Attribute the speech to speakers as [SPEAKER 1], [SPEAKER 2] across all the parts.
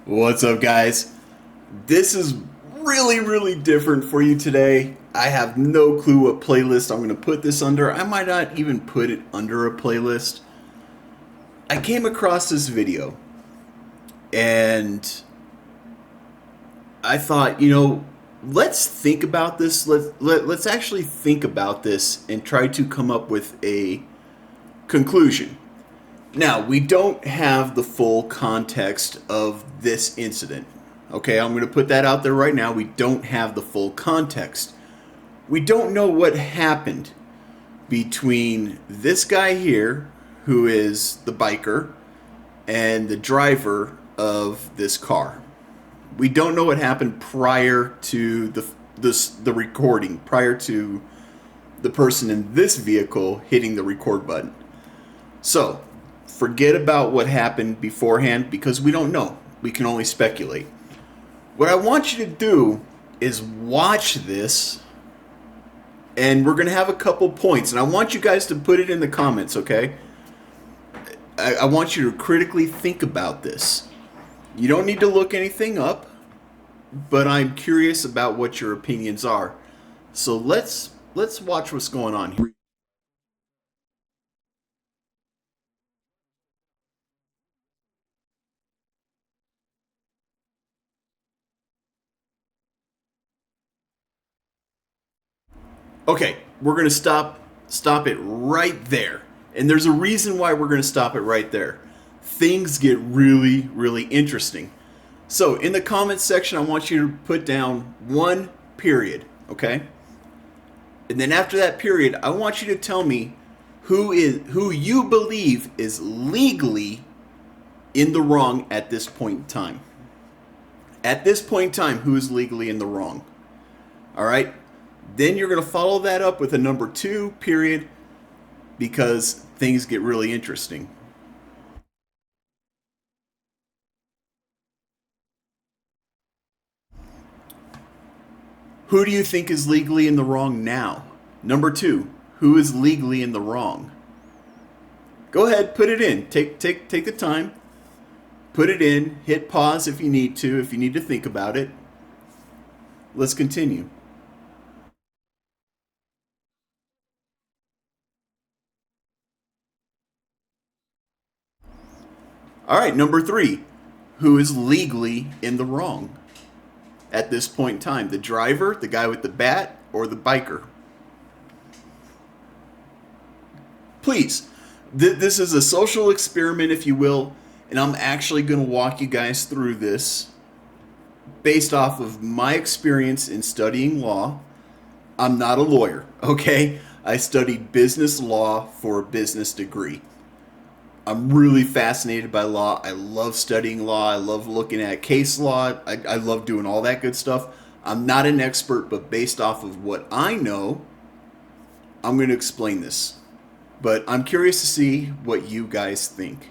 [SPEAKER 1] What's up, guys? This is really different for you today. I have no clue what playlist I'm going to put this under. I might not even put it under a playlist. I came across this video and I thought, let's think about this. Let's actually think about this and try to come up with a conclusion. Now, we don't have the full context of this incident. Okay, I'm going to put that out there right now. We don't have the full context. We don't know what happened between this guy here, who is the biker, and the driver of this car. We don't know what happened prior to the recording, prior to the person in this vehicle hitting the record button. So, forget about what happened beforehand because we don't know. We can only speculate. What I want you to do is watch this, and we're going to have a couple points, and I want you guys to put it in the comments, okay? I want you to critically think about this. You don't need to look anything up, but I'm curious about what your opinions are. So let's watch what's going on here. Okay, we're going to stop it right there. And there's a reason why we're going to stop it right there. Things get really interesting. So, in the comments section, I want you to put down one period, okay? And then after that period, I want you to tell me who you believe is legally in the wrong at this point in time. At this point in time, who is legally in the wrong? All right? Then you're going to follow that up with a number 2 period because things get really interesting. Who do you think is legally in the wrong now? Number 2, who is legally in the wrong? Go ahead, put it in. Take the time. Put it in. Hit pause if you need to think about it. Let's continue. All right, number 3, who is legally in the wrong at this point in time? The driver, the guy with the bat, or the biker? Please, this is a social experiment, if you will, and I'm actually going to walk you guys through this based off of my experience in studying law. I'm not a lawyer, okay? I studied business law for a business degree. I'm really fascinated by law. I love studying law. I love looking at case law. I love doing all that good stuff. I'm not an expert, but based off of what I know, I'm going to explain this. But I'm curious to see what you guys think.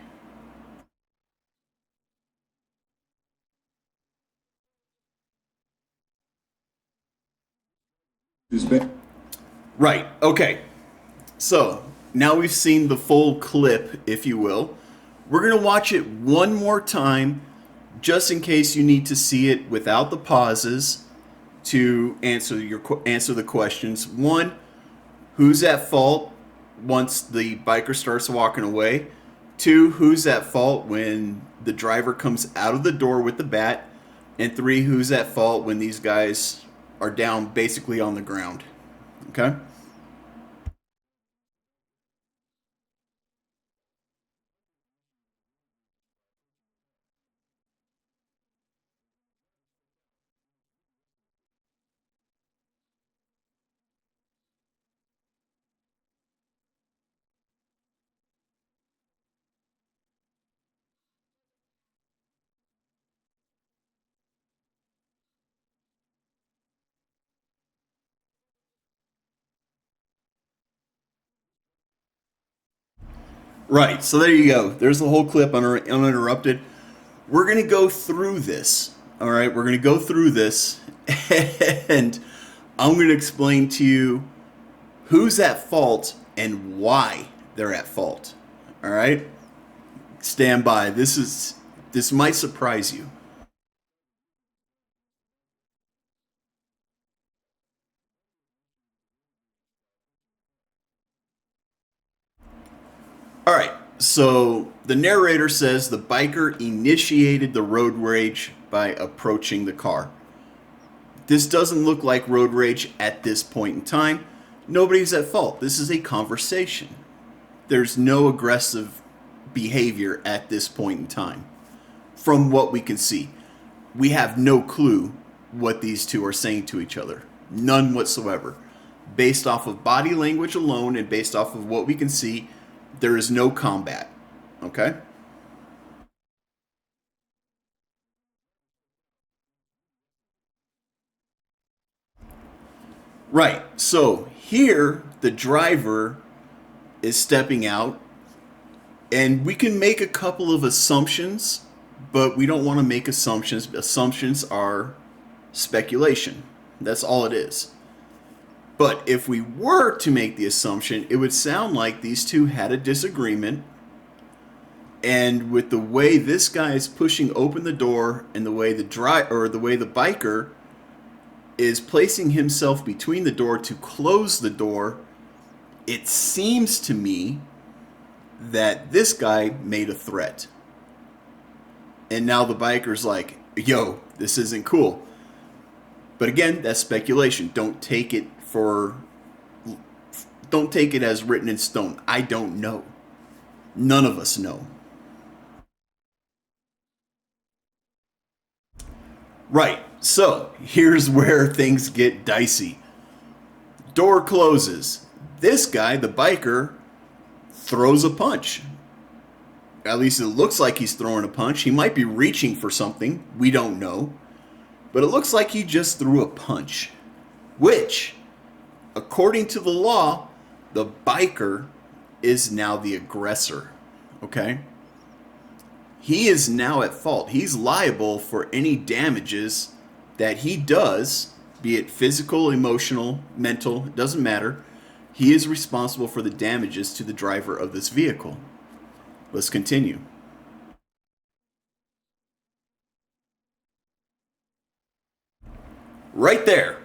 [SPEAKER 1] Right, okay. So, now we've seen the full clip, if you will. We're going to watch it one more time, just in case you need to see it without the pauses to answer the questions. 1, who's at fault once the biker starts walking away? 2, who's at fault when the driver comes out of the door with the bat? And 3, who's at fault when these guys are down basically on the ground? Okay? Right, so there you go. There's the whole clip uninterrupted. We're going to go through this. All right, we're going to go through this, and I'm going to explain to you who's at fault and why they're at fault. All right, stand by. This might surprise you. So the narrator says the biker initiated the road rage by approaching the car. This doesn't look like road rage at this point in time. Nobody's at fault. This is a conversation. There's no aggressive behavior at this point in time. From what we can see, we have no clue what these two are saying to each other. None whatsoever. Based off of body language alone and based off of what we can see, there is no combat. Okay? Right. So here, the driver is stepping out, and we can make a couple of assumptions, but we don't want to make assumptions. Assumptions are speculation. That's all it is. But if we were to make the assumption, it would sound like these two had a disagreement. And with the way this guy is pushing open the door and the way the way the biker is placing himself between the door to close the door, it seems to me that this guy made a threat. And now the biker's like, yo, this isn't cool. But again, that's speculation. Don't take it as written in stone. I don't know. None of us know. Right. So, here's where things get dicey. Door closes. This guy, the biker, throws a punch. At least it looks like he's throwing a punch. He might be reaching for something. We don't know. But it looks like he just threw a punch. Which, according to the law, the biker is now the aggressor. Okay? He is now at fault. He's liable for any damages that he does, be it physical, emotional, mental, it doesn't matter. He is responsible for the damages to the driver of this vehicle. Let's continue. Right there.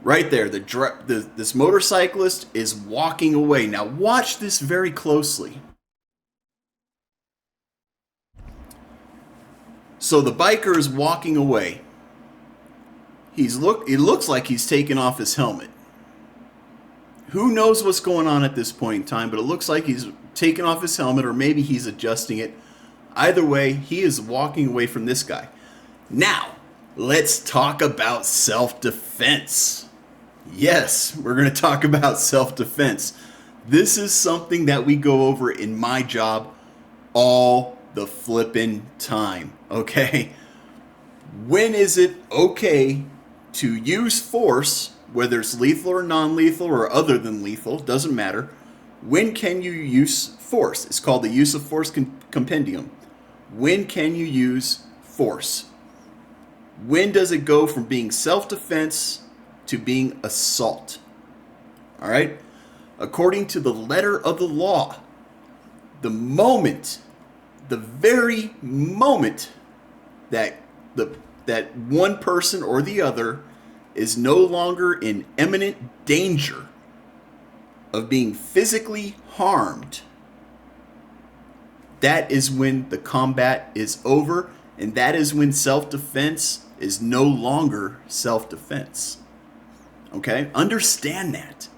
[SPEAKER 1] Right there. This motorcyclist is walking away. Now watch this very closely. So the biker is walking away. It looks like he's taken off his helmet. Who knows what's going on at this point in time, but it looks like he's taken off his helmet, or maybe he's adjusting it. Either way, he is walking away from this guy. Now, let's talk about self-defense. Yes, we're going to talk about self-defense. This is something that we go over in my job all the flippin' time, okay? When is it okay to use force, whether it's lethal or non-lethal or other than lethal, doesn't matter. When can you use force? It's called the use of force compendium. When can you use force? When does it go from being self-defense to being assault? All right? According to the letter of the law, the very moment that that one person or the other is no longer in imminent danger of being physically harmed, that is when the combat is over, and that is when self-defense is no longer self-defense. Okay? Understand that.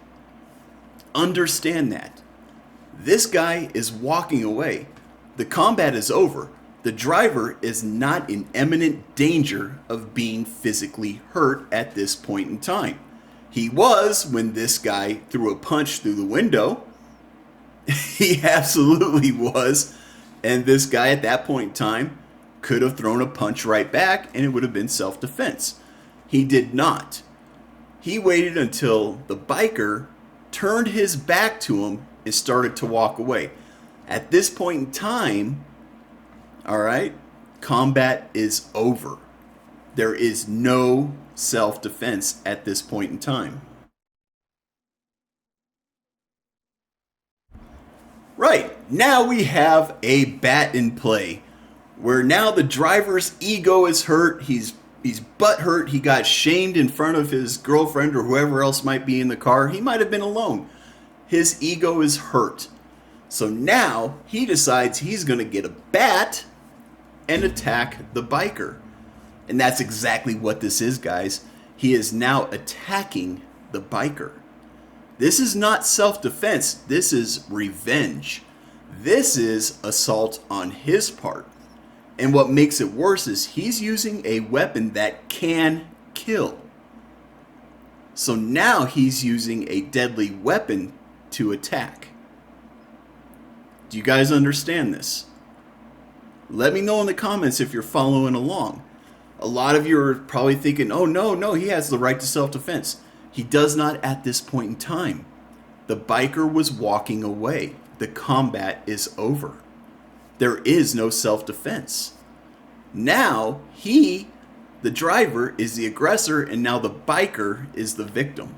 [SPEAKER 1] Understand that. This guy is walking away. The combat is over. The driver is not in imminent danger of being physically hurt at this point in time. He was when this guy threw a punch through the window. He absolutely was. And this guy at that point in time could have thrown a punch right back and it would have been self-defense. He did not. He waited until the biker turned his back to him and started to walk away. At this point in time, all right, combat is over. There is no self-defense at this point in time. Right, now we have a bat in play, where now the driver's ego is hurt. He's butthurt. He got shamed in front of his girlfriend or whoever else might be in the car. He might have been alone. His ego is hurt. So now he decides he's going to get a bat and attack the biker. And that's exactly what this is, guys. He is now attacking the biker. This is not self-defense. This is revenge. This is assault on his part. And what makes it worse is he's using a weapon that can kill. So now he's using a deadly weapon to attack. Do you guys understand this? Let me know in the comments if you're following along. A lot of you are probably thinking, oh no, he has the right to self-defense. He does not at this point in time. The biker was walking away. The combat is over. There is no self-defense. Now he, the driver, is the aggressor, and now the biker is the victim.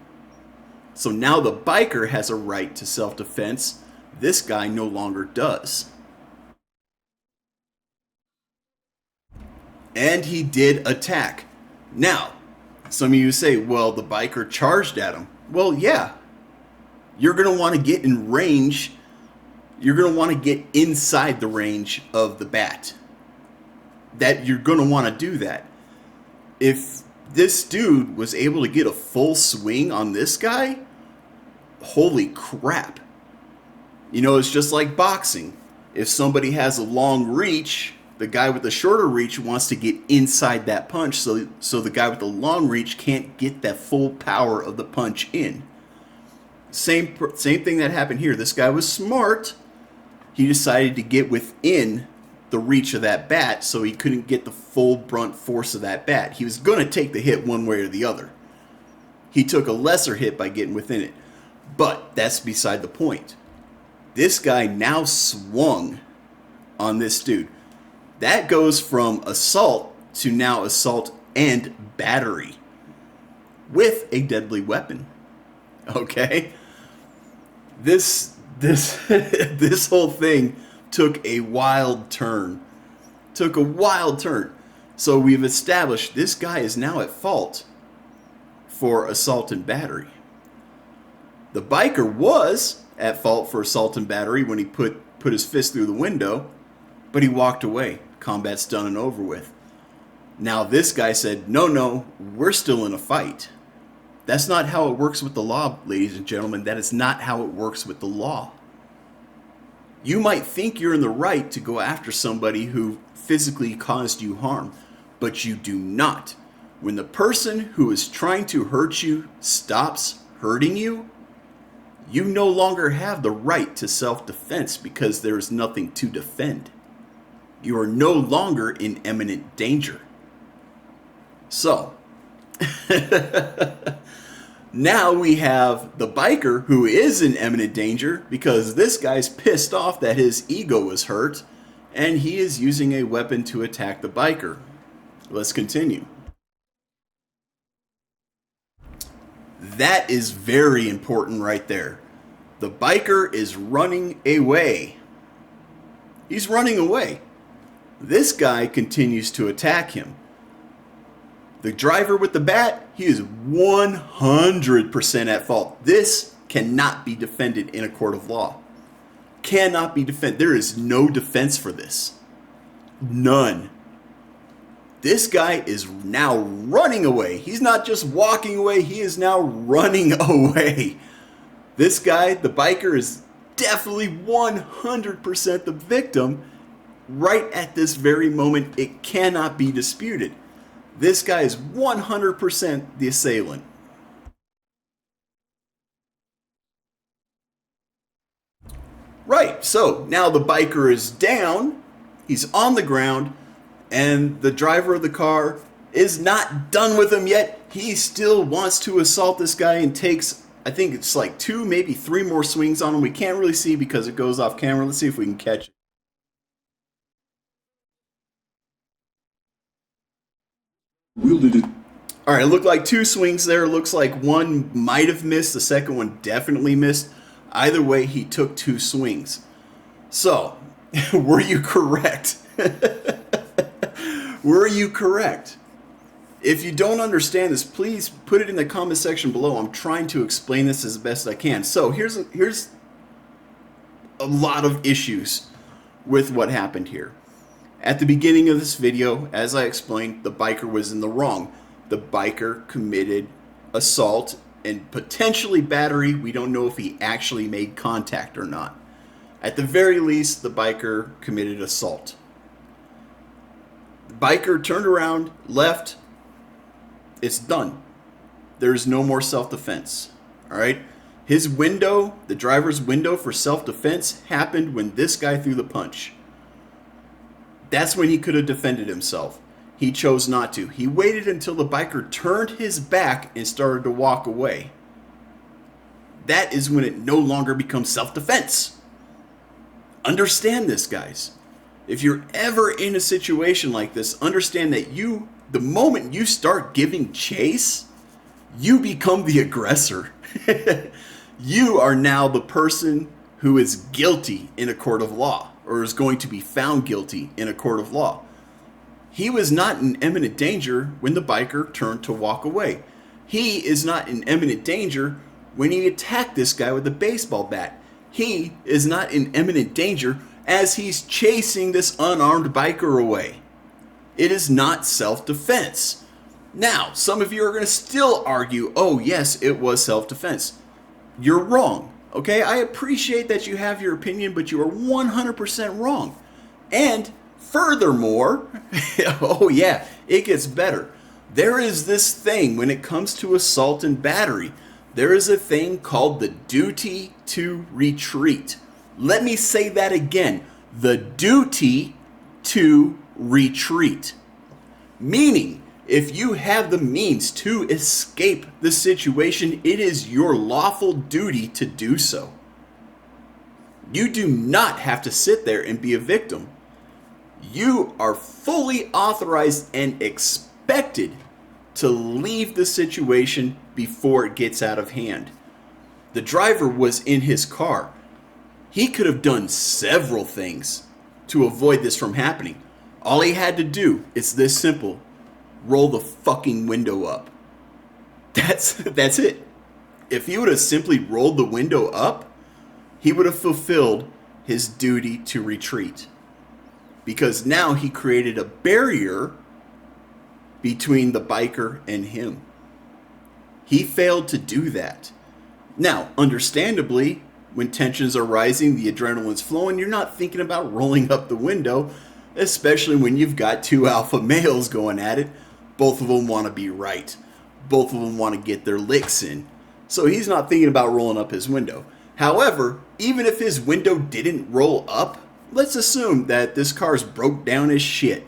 [SPEAKER 1] So now the biker has a right to self-defense. This guy no longer does. And he did attack. Now, some of you say, well, the biker charged at him. Well, yeah. You're going to want to get in range. You're going to want to get inside the range of the bat. That you're going to want to do that. If this dude was able to get a full swing on this guy, holy crap. You know, it's just like boxing. If somebody has a long reach, the guy with the shorter reach wants to get inside that punch so the guy with the long reach can't get that full power of the punch in. Same thing that happened here. This guy was smart. He decided to get within the reach of that bat so he couldn't get the full brunt force of that bat. He was going to take the hit one way or the other. He took a lesser hit by getting within it. But that's beside the point. This guy now swung on this dude. That goes from assault to now assault and battery with a deadly weapon. Okay? This whole thing took a wild turn. So we've established this guy is now at fault for assault and battery. The biker was at fault for assault and battery when he put his fist through the window, but he walked away. Combat's done and over with. Now this guy said, no, we're still in a fight. That's not how it works with the law, ladies and gentlemen. That is not how it works with the law. You might think you're in the right to go after somebody who physically caused you harm, but you do not. When the person who is trying to hurt you stops hurting you, you no longer have the right to self-defense because there is nothing to defend. You are no longer in imminent danger. So, now we have the biker who is in imminent danger because this guy's pissed off that his ego was hurt and he is using a weapon to attack the biker. Let's continue. That is very important right there. The biker is running away. He's running away. This guy continues to attack him. The driver with the bat, he is 100% at fault. This cannot be defended in a court of law. Cannot be defended. There is no defense for this. None. This guy is now running away. He's not just walking away, he is now running away. This guy, the biker, is definitely 100% the victim. Right at this very moment, it cannot be disputed. This guy is 100% the assailant. Right, so now the biker is down, he's on the ground, and the driver of the car is not done with him yet. He still wants to assault this guy and takes, I think it's like 2, maybe 3 more swings on him. We can't really see because it goes off camera. Let's see if we can catch it. Wielded it. All right, it looked like 2 swings there. It looks like one might have missed. The second one definitely missed. Either way, he took 2 swings. So, were you correct? Were you correct? If you don't understand this, please put it in the comment section below. I'm trying to explain this as best I can. So, here's a lot of issues with what happened here. At the beginning of this video, as I explained, the biker was in the wrong. The biker committed assault and potentially battery. We don't know if he actually made contact or not. At the very least, the biker committed assault. The biker turned around, left. It's done. There's no more self-defense. All right? His window, the driver's window for self-defense, happened when this guy threw the punch. That's when he could have defended himself. He chose not to. He waited until the biker turned his back and started to walk away. That is when it no longer becomes self-defense. Understand this, guys. If you're ever in a situation like this, understand that the moment you start giving chase, you become the aggressor. You are now the person who is guilty in a court of law, or is going to be found guilty in a court of law. He was not in imminent danger when the biker turned to walk away. He is not in imminent danger when he attacked this guy with a baseball bat. He is not in imminent danger as he's chasing this unarmed biker away. It is not self-defense. Now, some of you are going to still argue, oh yes, it was self-defense. You're wrong, okay? I appreciate that you have your opinion, but you are 100% wrong. And furthermore, oh yeah, it gets better. There is this thing when it comes to assault and battery. There is a thing called the duty to retreat. Let me say that again. The duty to retreat. Meaning, if you have the means to escape the situation, it is your lawful duty to do so. You do not have to sit there and be a victim. You are fully authorized and expected to leave the situation before it gets out of hand. The driver was in his car. He could have done several things to avoid this from happening. All he had to do is this simple. Roll the fucking window up. That's it. If he would have simply rolled the window up, he would have fulfilled his duty to retreat. Because now he created a barrier between the biker and him. He failed to do that. Now, understandably, when tensions are rising, the adrenaline's flowing, you're not thinking about rolling up the window, especially when you've got two alpha males going at it. Both of them want to be right. Both of them want to get their licks in. So he's not thinking about rolling up his window. However, even if his window didn't roll up, let's assume that this car's broke down as shit.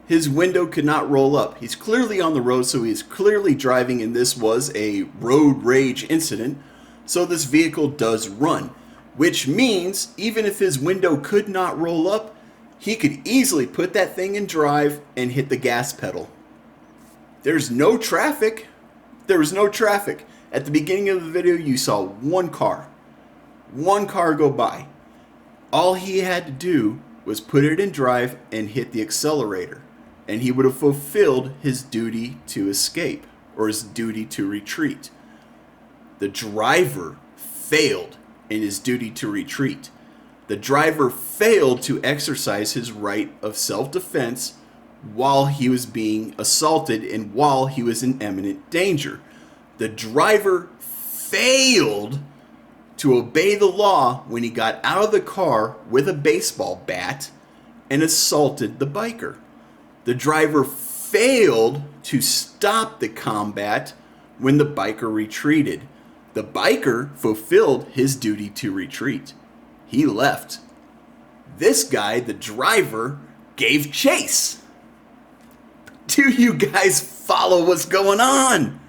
[SPEAKER 1] His window could not roll up. He's clearly on the road, so he's clearly driving, and this was a road rage incident. So this vehicle does run, which means even if his window could not roll up, he could easily put that thing in drive and hit the gas pedal. There's no traffic. There was no traffic. At the beginning of the video, you saw one car go by. All he had to do was put it in drive and hit the accelerator, and he would have fulfilled his duty to escape, or his duty to retreat. The driver failed in his duty to retreat. The driver failed to exercise his right of self-defense while he was being assaulted and while he was in imminent danger. The driver failed to obey the law when he got out of the car with a baseball bat and assaulted the biker. The driver failed to stop the combat when the biker retreated. The biker fulfilled his duty to retreat. He left. This guy, the driver, gave chase. Do you guys follow what's going on?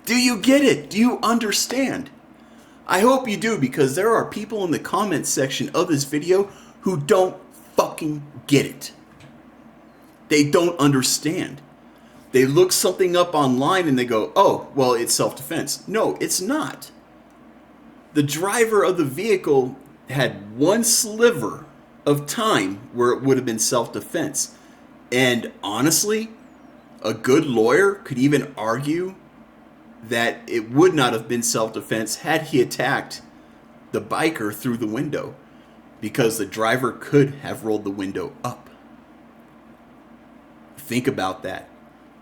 [SPEAKER 1] Do you get it? Do you understand? I hope you do, because there are people in the comments section of this video who don't fucking get it. They don't understand. They look something up online and they go, oh, well, it's self-defense. No, it's not. The driver of the vehicle had one sliver of time where it would have been self-defense. And honestly, a good lawyer could even argue that it would not have been self-defense had he attacked the biker through the window. because the driver could have rolled the window up. Think about that.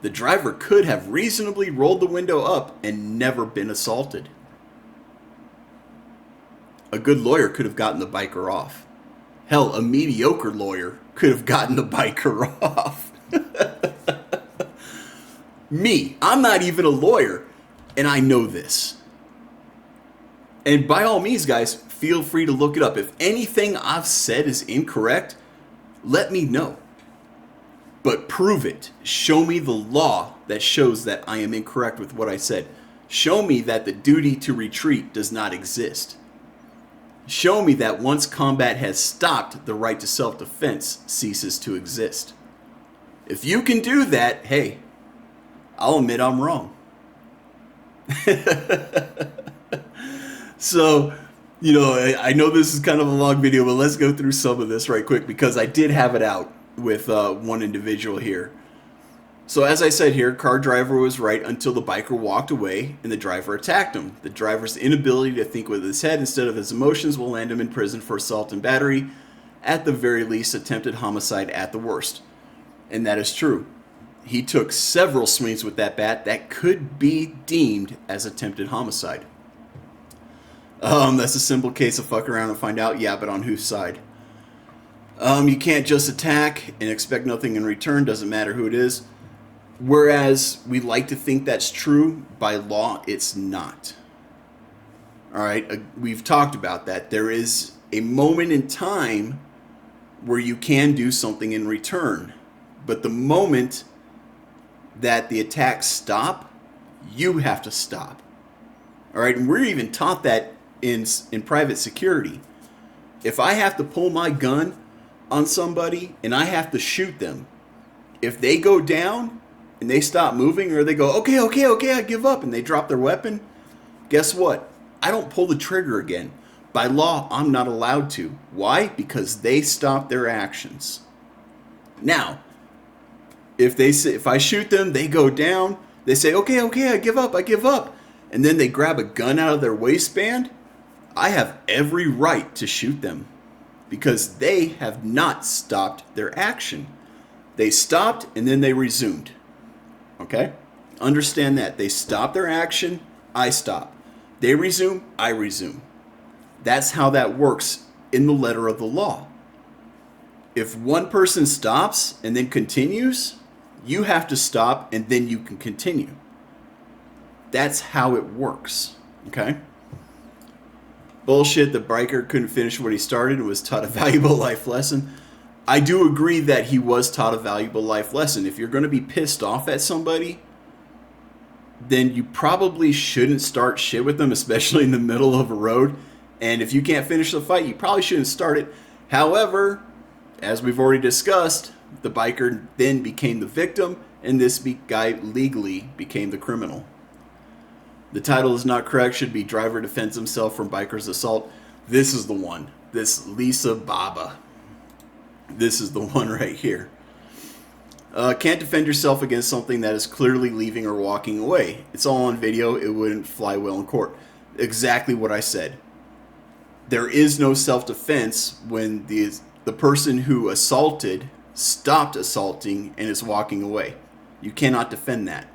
[SPEAKER 1] The driver could have reasonably rolled the window up and never been assaulted. A good lawyer could have gotten the biker off. Hell, a mediocre lawyer could have gotten the biker off. Me, I'm not even a lawyer, and I know this. And by all means, guys, feel free to look it up. If anything I've said is incorrect, let me know. But prove it. Show me the law that shows that I am incorrect with what I said. Show me that the duty to retreat does not exist. Show me that once combat has stopped, the right to self-defense ceases to exist. If you can do that, hey, I'll admit I'm wrong. So, you know, I know this is kind of a long video, but let's go through some of this right quick because I did have it out with one individual here. So as I said here, car driver was right until the biker walked away and the driver attacked him. The driver's inability to think with his head instead of his emotions will land him in prison for assault and battery, at the very least attempted homicide at the worst. And that is true. He took several swings with that bat that could be deemed as attempted homicide. That's a simple case of fuck around and find out, yeah, but on whose side? You can't just attack and expect nothing in return, doesn't matter who it is. Whereas we like to think that's true, by law it's not. Alright, we've talked about that. There is a moment in time where you can do something in return. But the moment that the attacks stop, you have to stop. Alright, and we're even taught that in private security. If I have to pull my gun on somebody and I have to shoot them, if they go down and they stop moving, or they go, okay, I give up, and they drop their weapon, guess what? I don't pull the trigger again. By law, I'm not allowed to. Why? Because they stopped their actions. Now, if I shoot them, they go down, they say, okay, I give up, and then they grab a gun out of their waistband, I have every right to shoot them because they have not stopped their action. They stopped and then they resumed. Okay? Understand that. They stop their action, I stop. They resume, I resume. That's how that works in the letter of the law. If one person stops and then continues, you have to stop and then you can continue. That's how it works. Okay? Bullshit, the biker couldn't finish what he started and was taught a valuable life lesson. I do agree that he was taught a valuable life lesson. If you're going to be pissed off at somebody, then you probably shouldn't start shit with them, especially in the middle of a road. And if you can't finish the fight, you probably shouldn't start it. However, as we've already discussed, the biker then became the victim, and this guy legally became the criminal. The title is not correct, should be Driver Defends Himself from Biker's Assault. This is the one. This Lisa Baba. This is the one right here. Can't defend yourself against something that is clearly leaving or walking away. It's all on video. It wouldn't fly well in court. Exactly what I said. There is no self-defense when the person who assaulted stopped assaulting and is walking away. You cannot defend that.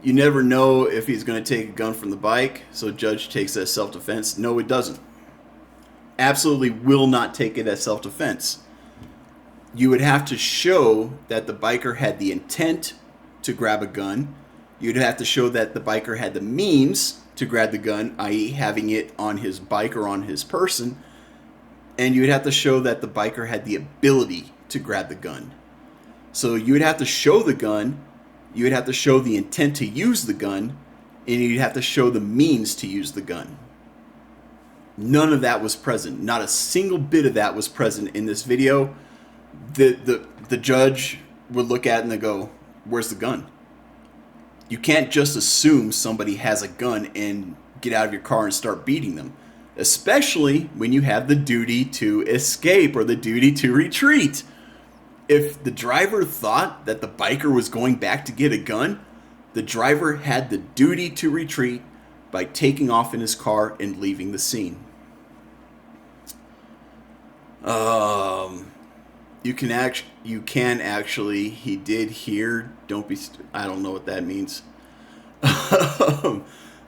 [SPEAKER 1] You never know if he's going to take a gun from the bike, so judge takes that self-defense. No, it doesn't. Absolutely will not take it as self-defense. You would have to show that the biker had the intent to grab a gun. You'd have to show that the biker had the means to grab the gun, i.e. having it on his bike or on his person. And you'd have to show that the biker had the ability to grab the gun. So you would have to show the gun, you would have to show the intent to use the gun, and you'd have to show the means to use the gun. None of that was present. Not a single bit of that was present in this video. The judge would look at it and they go, where's the gun? You can't just assume somebody has a gun and get out of your car and start beating them. Especially when you have the duty to escape or the duty to retreat. If the driver thought that the biker was going back to get a gun, the driver had the duty to retreat by taking off in his car and leaving the scene. Um, you can actually. He did hear. Don't be. I don't know what that means.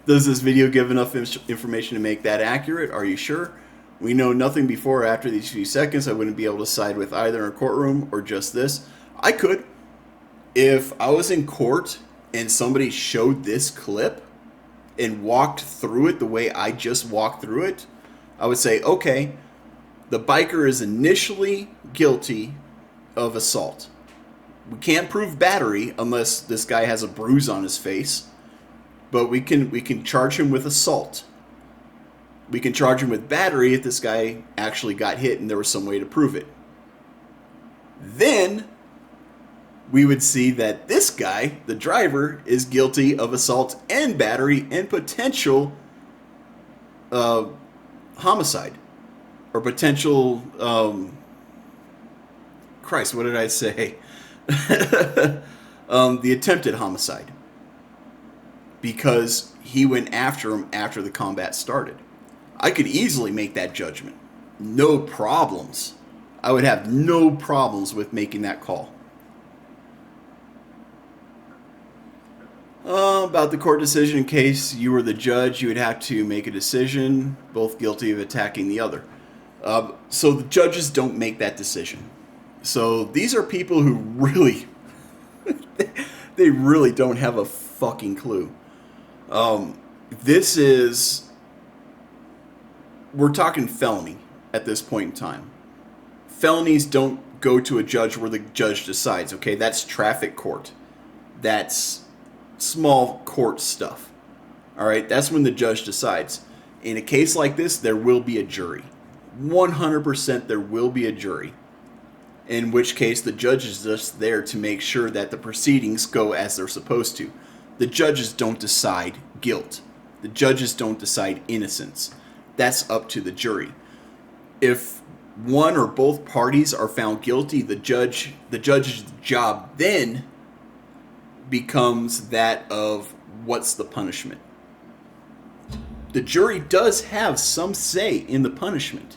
[SPEAKER 1] Does this video give enough information to make that accurate? Are you sure? We know nothing before or after these few seconds. I wouldn't be able to side with either in a courtroom or just this. I could. If I was in court and somebody showed this clip and walked through it the way I just walked through it, I would say, okay, the biker is initially guilty of assault. We can't prove battery unless this guy has a bruise on his face, but we can charge him with assault. We can charge him with battery if this guy actually got hit and there was some way to prove it. Then we would see that this guy, the driver, is guilty of assault and battery and potential homicide. Or potential, Christ, what did I say? The attempted homicide. Because he went after him after the combat started. I could easily make that judgment. No problems. I would have no problems with making that call. About the court decision, in case you were the judge, you would have to make a decision, both guilty of attacking the other. So the judges don't make that decision. So these are people who really, they really don't have a fucking clue. This is, we're talking felony at this point in time. Felonies don't go to a judge where the judge decides, okay? That's traffic court. That's small court stuff. All right, that's when the judge decides. In a case like this, there will be a jury. 100% there will be a jury. In which case, the judge is just there to make sure that the proceedings go as they're supposed to. The judges don't decide guilt. The judges don't decide innocence. That's up to the jury. If one or both parties are found guilty, the judge's job then becomes that of what's the punishment. The jury does have some say in the punishment,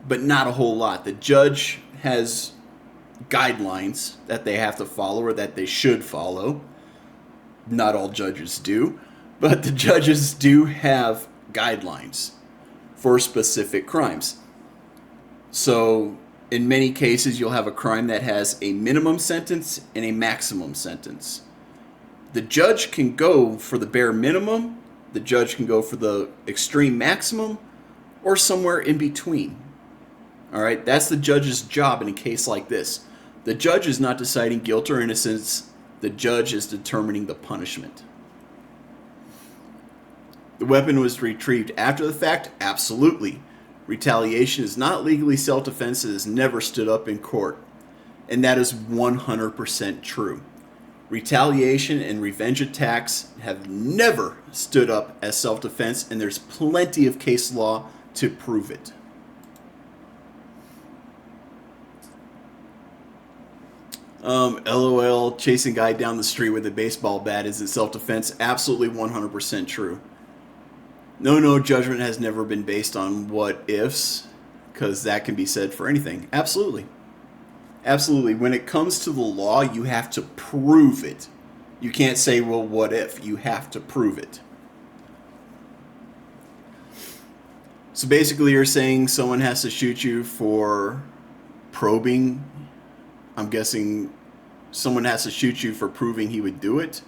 [SPEAKER 1] but not a whole lot. The judge has guidelines that they have to follow or that they should follow. Not all judges do, but the judges do have guidelines for specific crimes. So in many cases, you'll have a crime that has a minimum sentence and a maximum sentence. The judge can go for the bare minimum, the judge can go for the extreme maximum, or somewhere in between. All right, that's the judge's job in a case like this. The judge is not deciding guilt or innocence, the judge is determining the punishment. The weapon was retrieved after the fact? Absolutely. Retaliation is not legally self-defense. It has never stood up in court. And that is 100% true. Retaliation and revenge attacks have never stood up as self-defense, and there's plenty of case law to prove it. LOL, chasing guy down the street with a baseball bat isn't self-defense. Absolutely 100% true. No judgment has never been based on what ifs, because that can be said for anything. Absolutely. Absolutely. When it comes to the law, you have to prove it. You can't say, well, what if? You have to prove it. So basically you're saying someone has to shoot you for probing. I'm guessing someone has to shoot you for proving he would do it.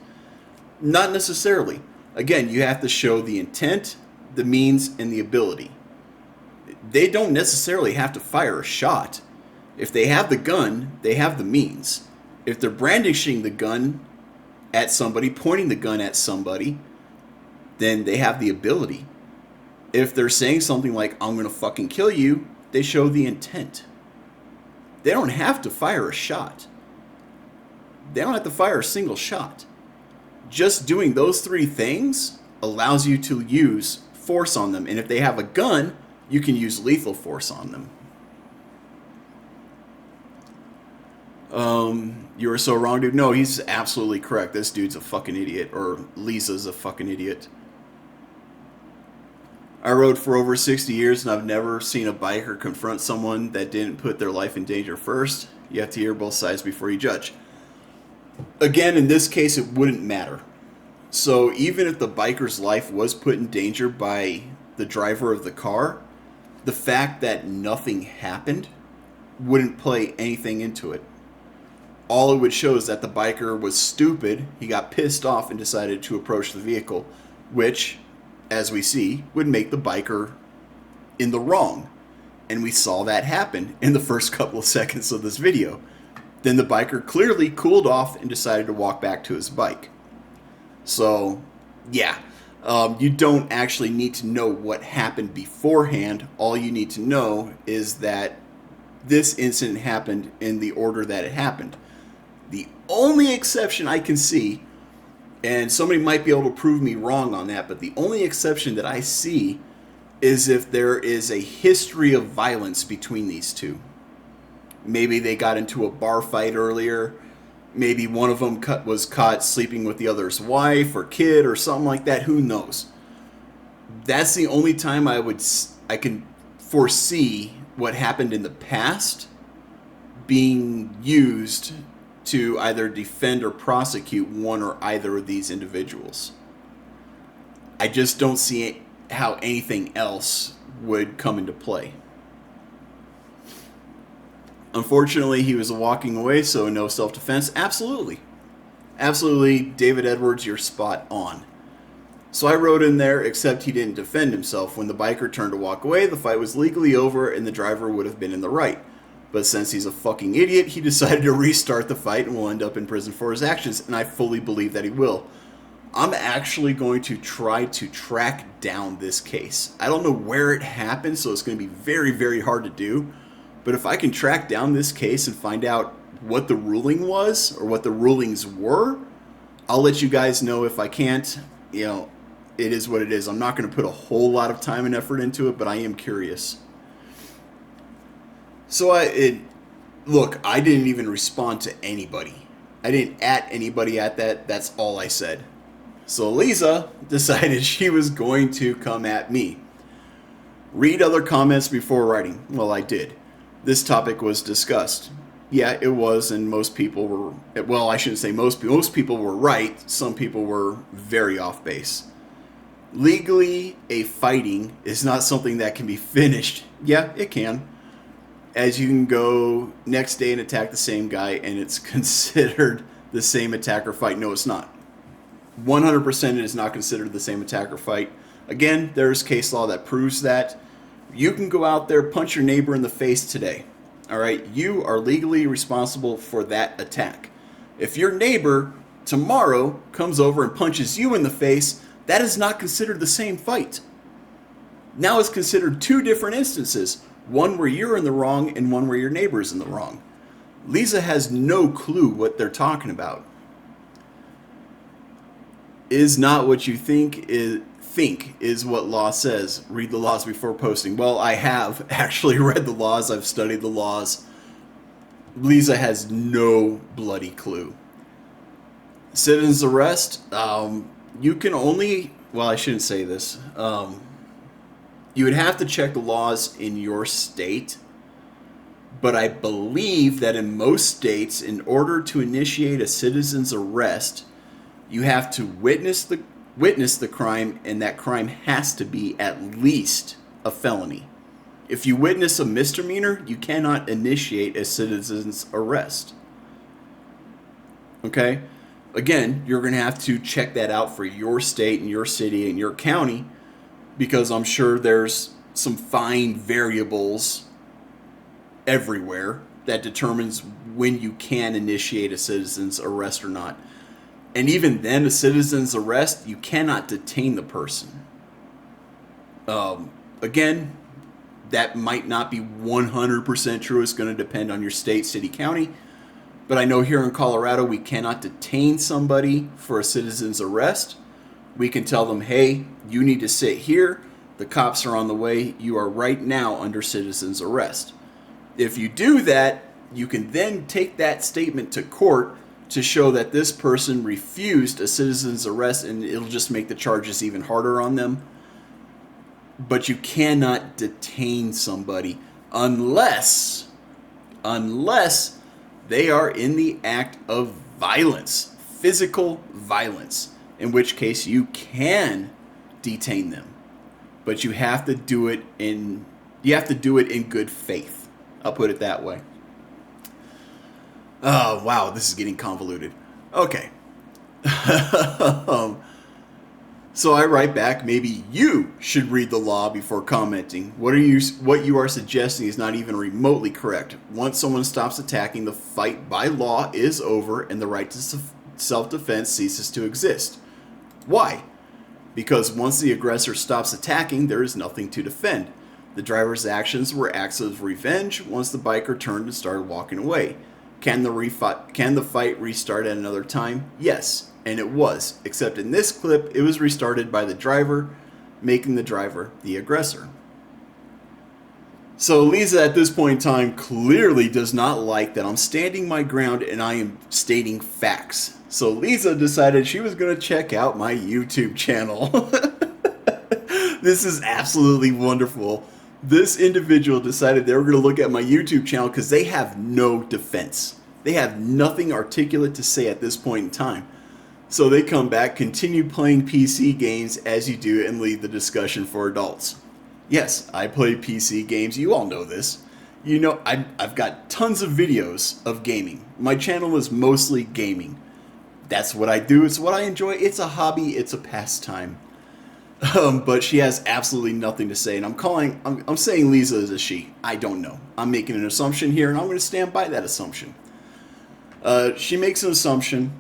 [SPEAKER 1] Not necessarily. Again, you have to show the intent, the means, and the ability. They don't necessarily have to fire a shot. If they have the gun, they have the means. If they're brandishing the gun at somebody, pointing the gun at somebody, then they have the ability. If they're saying something like, I'm going to fucking kill you, they show the intent. They don't have to fire a shot. They don't have to fire a single shot. Just doing those three things allows you to use force on them. And if they have a gun, you can use lethal force on them. You were so wrong, dude. No, he's absolutely correct. This dude's a fucking idiot. Or Lisa's a fucking idiot. I rode for over 60 years and I've never seen a biker confront someone that didn't put their life in danger first. You have to hear both sides before you judge. Again, in this case, it wouldn't matter. So even if the biker's life was put in danger by the driver of the car, the fact that nothing happened wouldn't play anything into it. All it would show is that the biker was stupid, he got pissed off and decided to approach the vehicle, which, as we see, would make the biker in the wrong. And we saw that happen in the first couple of seconds of this video. Then the biker clearly cooled off and decided to walk back to his bike. So, yeah, you don't actually need to know what happened beforehand. All you need to know is that this incident happened in the order that it happened. The only exception I can see, and somebody might be able to prove me wrong on that, but the only exception that I see is if there is a history of violence between these two. Maybe they got into a bar fight earlier. Maybe one of them was caught sleeping with the other's wife or kid or something like that. Who knows? That's the only time I can foresee what happened in the past being used to either defend or prosecute one or either of these individuals. I just don't see how anything else would come into play. Unfortunately, he was walking away, so no self-defense. Absolutely. Absolutely, David Edwards, you're spot on. So I wrote in there, except he didn't defend himself. When the biker turned to walk away, the fight was legally over and the driver would have been in the right. But since he's a fucking idiot, he decided to restart the fight and will end up in prison for his actions, and I fully believe that he will. I'm actually going to try to track down this case. I don't know where it happened, so it's going to be very, very hard to do. But if I can track down this case and find out what the ruling was, or what the rulings were, I'll let you guys know. If I can't, it is what it is. I'm not going to put a whole lot of time and effort into it, but I am curious. So I didn't even respond to anybody. I didn't at anybody at that. That's all I said. So Lisa decided she was going to come at me. Read other comments before writing. Well, I did. This topic was discussed. Yeah, it was, and most people were, well, I shouldn't say most people were right. Some people were very off base. Legally, a fighting is not something that can be finished. Yeah, it can. As you can go next day and attack the same guy, and it's considered the same attack or fight. No, it's not. 100% it is not considered the same attack or fight. Again, there's case law that proves that. You can go out there, punch your neighbor in the face today. All right? You are legally responsible for that attack. If your neighbor tomorrow comes over and punches you in the face, that is not considered the same fight. Now it's considered two different instances. One where you're in the wrong and one where your neighbor's in the wrong. Lisa has no clue what they're talking about. Is not what you think is what law says. Read the laws before posting. Well, I have actually read the laws. I've studied the laws. Lisa has no bloody clue. Citizen's arrest. You can only... Well, I shouldn't say this. You would have to check the laws in your state. But I believe that in most states, in order to initiate a citizen's arrest, you have to witness the crime, and that crime has to be at least a felony. If you witness a misdemeanor, you cannot initiate a citizen's arrest. Okay? Again, you're going to have to check that out for your state and your city and your county, because I'm sure there's some fine variables everywhere that determines when you can initiate a citizen's arrest or not. And even then, a citizen's arrest, you cannot detain the person. Again, that might not be 100% true. It's going to depend on your state, city, county. But I know here in Colorado, we cannot detain somebody for a citizen's arrest. We can tell them, hey, you need to sit here. The cops are on the way. You are right now under citizen's arrest. If you do that, you can then take that statement to court to show that this person refused a citizen's arrest, and it'll just make the charges even harder on them. but you cannot detain somebody unless they are in the act of violence, physical violence, in which case you can detain them. But you have to do it in good faith. I'll put it that way. Oh, wow, this is getting convoluted. Okay. So I write back, maybe you should read the law before commenting. What you are suggesting is not even remotely correct. Once someone stops attacking, the fight by law is over and the right to self-defense ceases to exist. Why? Because once the aggressor stops attacking, there is nothing to defend. The driver's actions were acts of revenge once the biker turned and started walking away. Can the fight restart at another time? Yes. And it was, except in this clip, it was restarted by the driver, making the driver the aggressor. So Lisa at this point in time clearly does not like that I'm standing my ground and I am stating facts. So Lisa decided she was going to check out my YouTube channel. This is absolutely wonderful. This individual decided they were going to look at my YouTube channel because they have no defense. They have nothing articulate to say at this point in time. So they come back, continue playing PC games as you do, and lead the discussion for adults. Yes, I play PC games. You all know this. You know, I've got tons of videos of gaming. My channel is mostly gaming. That's what I do. It's what I enjoy. It's a hobby. It's a pastime. But she has absolutely nothing to say. And I'm saying Lisa is a she. I don't know. I'm making an assumption here, and I'm going to stand by that assumption. She makes an assumption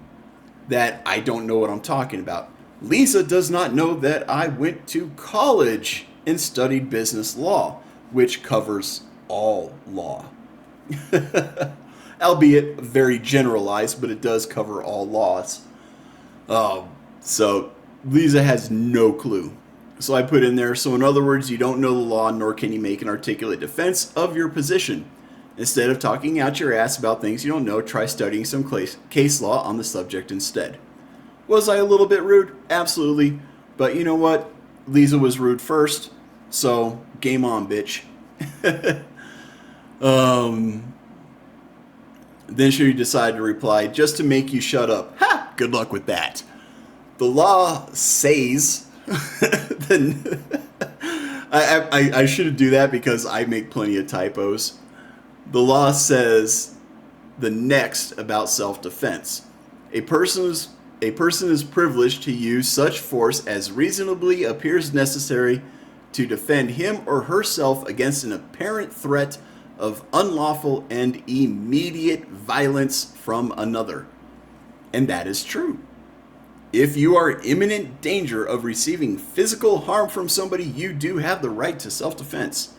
[SPEAKER 1] that I don't know what I'm talking about. Lisa does not know that I went to college and studied business law, which covers all law. Albeit very generalized, but it does cover all laws. So Lisa has no clue. So I put in there, so in other words, you don't know the law, nor can you make an articulate defense of your position. Instead of talking out your ass about things you don't know, try studying some case law on the subject instead. Was I a little bit rude? Absolutely. But you know what? Lisa was rude first, so game on, bitch. Then she decided to reply, just to make you shut up. Ha! Good luck with that. The law says... I shouldn't do that because I make plenty of typos. The law says the next about self-defense. A person is privileged to use such force as reasonably appears necessary to defend him or herself against an apparent threat of unlawful and immediate violence from another. And that is true. If you are in imminent danger of receiving physical harm from somebody, you do have the right to self-defense.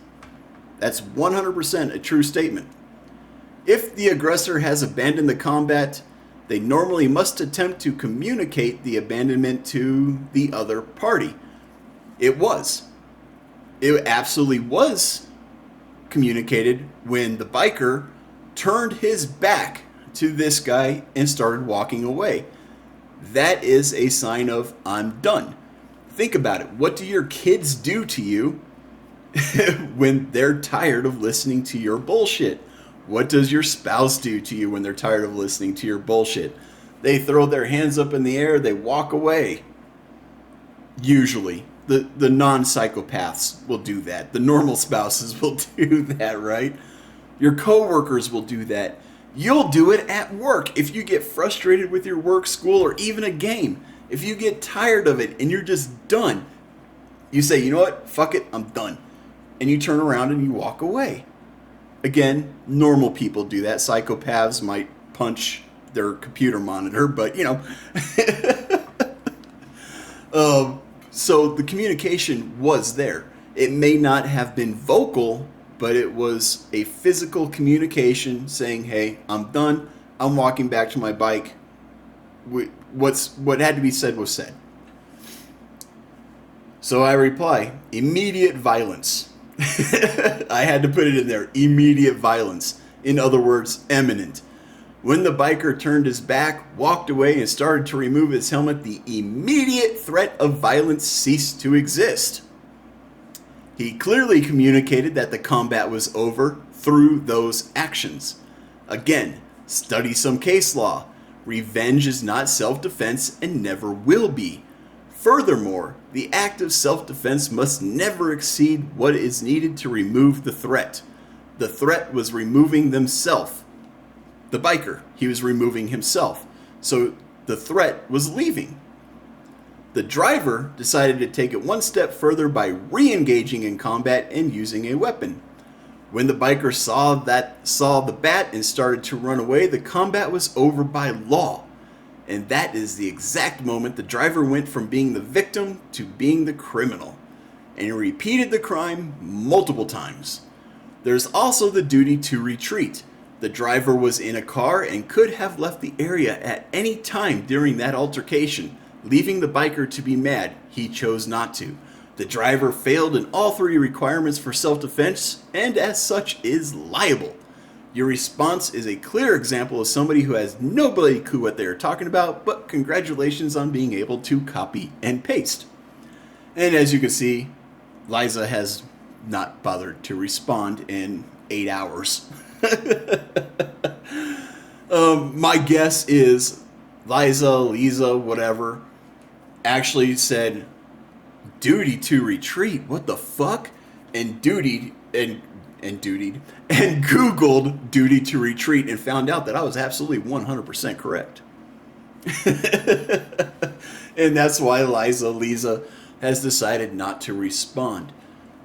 [SPEAKER 1] That's 100% a true statement. If the aggressor has abandoned the combat, they normally must attempt to communicate the abandonment to the other party. It absolutely was communicated when the biker turned his back to this guy and started walking away. That is a sign of, I'm done. Think about it. What do your kids do to you when they're tired of listening to your bullshit? What does your spouse do to you when they're tired of listening to your bullshit? They throw their hands up in the air, they walk away. Usually. The non-psychopaths will do that. The normal spouses will do that, right? Your coworkers will do that. You'll do it at work if you get frustrated with your work, school, or even a game. If you get tired of it and you're just done, you say, you know what, fuck it, I'm done. And you turn around and you walk away. Again, normal people do that. Psychopaths might punch their computer monitor, but you know. So the communication was there. It may not have been vocal, but it was a physical communication saying, hey, I'm done. I'm walking back to my bike. What had to be said was said. So I reply, immediate violence. I had to put it in there, immediate violence. In other words, imminent. When the biker turned his back, walked away, and started to remove his helmet, the immediate threat of violence ceased to exist. He clearly communicated that the combat was over through those actions. Again, study some case law. Revenge is not self-defense and never will be. Furthermore, the act of self-defense must never exceed what is needed to remove the threat. The threat was removing themselves. The biker, he was removing himself. So the threat was leaving. The driver decided to take it one step further by re-engaging in combat and using a weapon. When the biker saw the bat and started to run away, the combat was over by law. And that is the exact moment the driver went from being the victim to being the criminal. And he repeated the crime multiple times. There's also the duty to retreat. The driver was in a car and could have left the area at any time during that altercation, leaving the biker to be mad. He chose not to. The driver failed in all three requirements for self-defense and as such is liable. Your response is a clear example of somebody who has no bloody clue what they are talking about, but congratulations on being able to copy and paste. And as you can see, Liza has not bothered to respond in 8 hours. My guess is Lisa, whatever, actually said duty to retreat. What the fuck? And dutied and Googled duty to retreat and found out that I was absolutely 100% correct. And that's why Lisa has decided not to respond.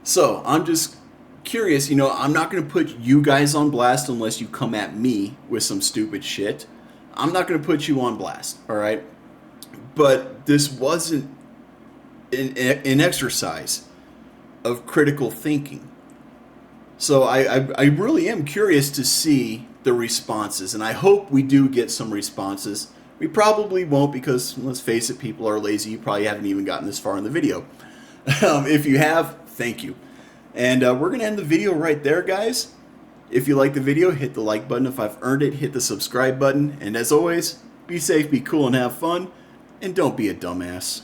[SPEAKER 1] So I'm just curious, I'm not going to put you guys on blast unless you come at me with some stupid shit. I'm not going to put you on blast, all right? But this wasn't an exercise of critical thinking. So I really am curious to see the responses, and I hope we do get some responses. We probably won't because, let's face it, people are lazy. You probably haven't even gotten this far in the video. If you have, thank you. And we're going to end the video right there, guys. If you like the video, hit the like button. If I've earned it, hit the subscribe button. And as always, be safe, be cool, and have fun. And don't be a dumbass.